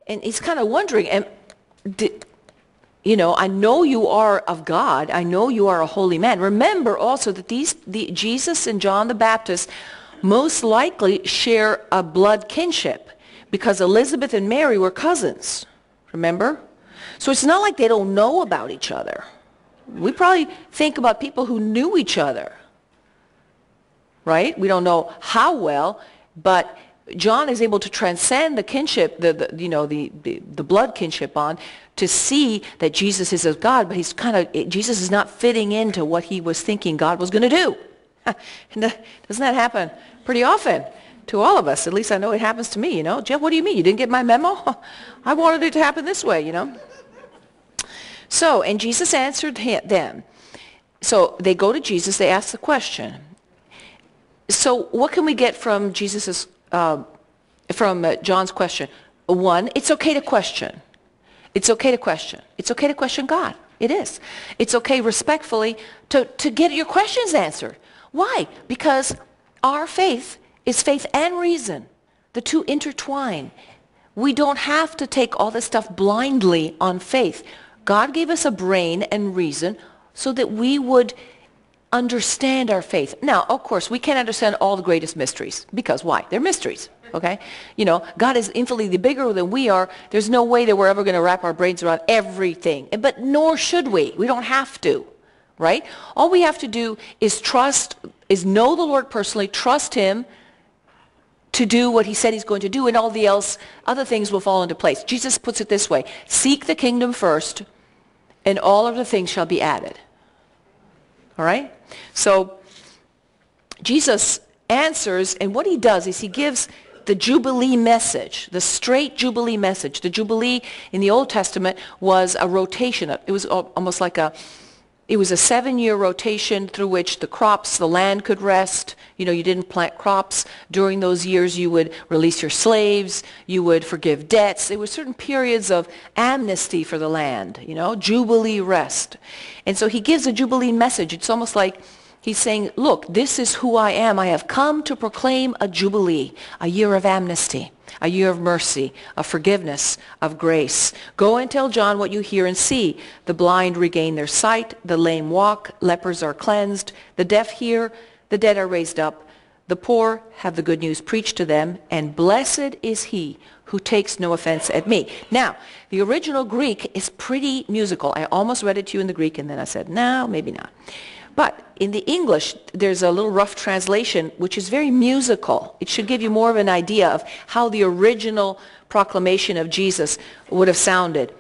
And he's kind of wondering, I know you are of God. I know you are a holy man. Remember also that Jesus and John the Baptist most likely share a blood kinship because Elizabeth and Mary were cousins. Remember? So it's not like they don't know about each other. We probably think about people who knew each other, right? We don't know how well, but John is able to transcend the kinship, the blood kinship on, to see that Jesus is of God, but Jesus is not fitting into what he was thinking God was going to do. Doesn't that happen pretty often to all of us? At least I know it happens to me, Jeff, what do you mean? You didn't get my memo? I wanted it to happen this way, So, and Jesus answered them. So they go to Jesus, they ask the question. So what can we get from John's question? One, it's okay to question. It's okay to question. It's okay to question God. It is. It's okay respectfully to get your questions answered. Why? Because our faith is faith and reason. The two intertwine. We don't have to take all this stuff blindly on faith. God gave us a brain and reason so that we would understand our faith. Now, of course, we can't understand all the greatest mysteries. Because why? They're mysteries. Okay? God is infinitely bigger than we are. There's no way that we're ever going to wrap our brains around everything. But nor should we. We don't have to. Right? All we have to do is know the Lord personally, trust him to do what he said he's going to do, and all the other things will fall into place. Jesus puts it this way: seek the kingdom first, and all of the things shall be added. All right? So Jesus answers, and what he does is he gives the Jubilee message, the straight Jubilee message. The Jubilee in the Old Testament was a rotation. It was almost like it was a 7-year rotation through which the land could rest. You didn't plant crops. During those years, you would release your slaves. You would forgive debts. There were certain periods of amnesty for the land, Jubilee rest. And so he gives a Jubilee message. It's almost like he's saying, look, this is who I am. I have come to proclaim a Jubilee, a year of amnesty, a year of mercy, of forgiveness, of grace. Go and tell John what you hear and see. The blind regain their sight, the lame walk, lepers are cleansed, the deaf hear, the dead are raised up, the poor have the good news preached to them, and blessed is he who takes no offense at me. Now, the original Greek is pretty musical. I almost read it to you in the Greek, and then I said, no, maybe not. But in the English, there's a little rough translation, which is very musical. It should give you more of an idea of how the original proclamation of Jesus would have sounded.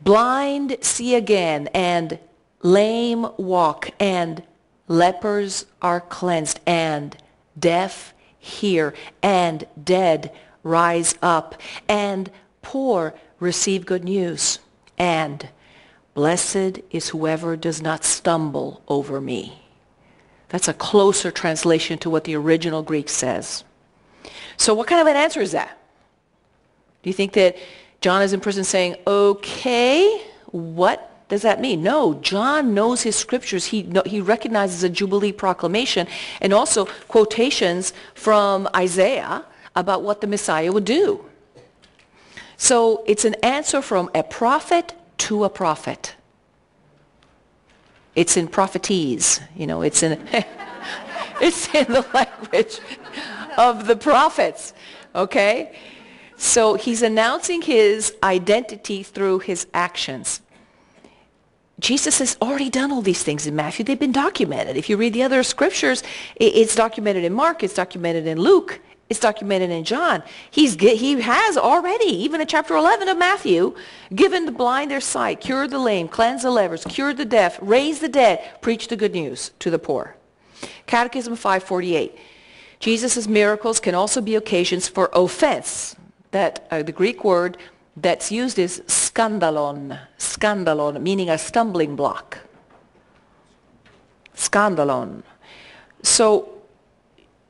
Blind see again, and lame walk, and lepers are cleansed, and deaf hear, and dead rise up, and poor receive good news, and blessed is whoever does not stumble over me. That's a closer translation to what the original Greek says. So what kind of an answer is that? Do you think that John is in prison saying, okay, what does that mean? No, John knows his scriptures. He recognizes a Jubilee proclamation and also quotations from Isaiah about what the Messiah would do. So it's an answer from a prophet to a prophet. It's in prophetese, it's in the language of the prophets, okay? So he's announcing his identity through his actions. Jesus has already done all these things in Matthew. They've been documented. If you read the other scriptures, it's documented in Mark, it's documented in Luke, it's documented in John. He has already, even in chapter 11 of Matthew, given the blind their sight, cured the lame, cleansed the lepers, cured the deaf, raised the dead, preached the good news to the poor. Catechism 548. Jesus' miracles can also be occasions for offense. That the Greek word that's used is skandalon. Skandalon, meaning a stumbling block. Skandalon. So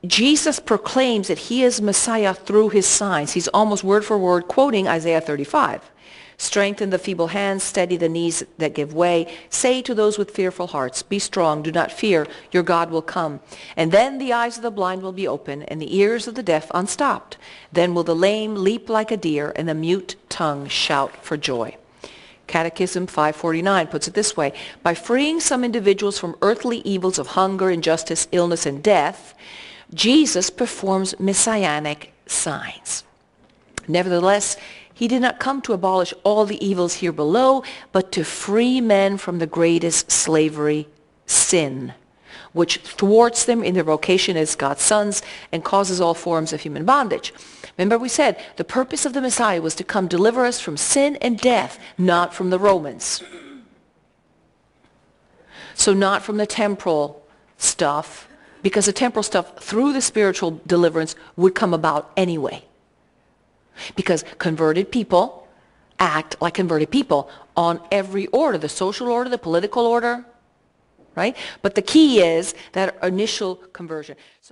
Jesus proclaims that he is Messiah through his signs. He's almost word for word quoting Isaiah 35. Strengthen the feeble hands, steady the knees that give way. Say to those with fearful hearts, be strong, do not fear, your God will come. And then the eyes of the blind will be open, and the ears of the deaf unstopped. Then will the lame leap like a deer, and the mute tongue shout for joy. Catechism 549 puts it this way: by freeing some individuals from earthly evils of hunger, injustice, illness, and death, Jesus performs messianic signs. Nevertheless, he did not come to abolish all the evils here below, but to free men from the greatest slavery, sin, which thwarts them in their vocation as God's sons and causes all forms of human bondage. Remember we said the purpose of the Messiah was to come deliver us from sin and death, not from the Romans. So not from the temporal stuff, because the temporal stuff through the spiritual deliverance would come about anyway. Because converted people act like converted people on every order, the social order, the political order, right? But the key is that initial conversion.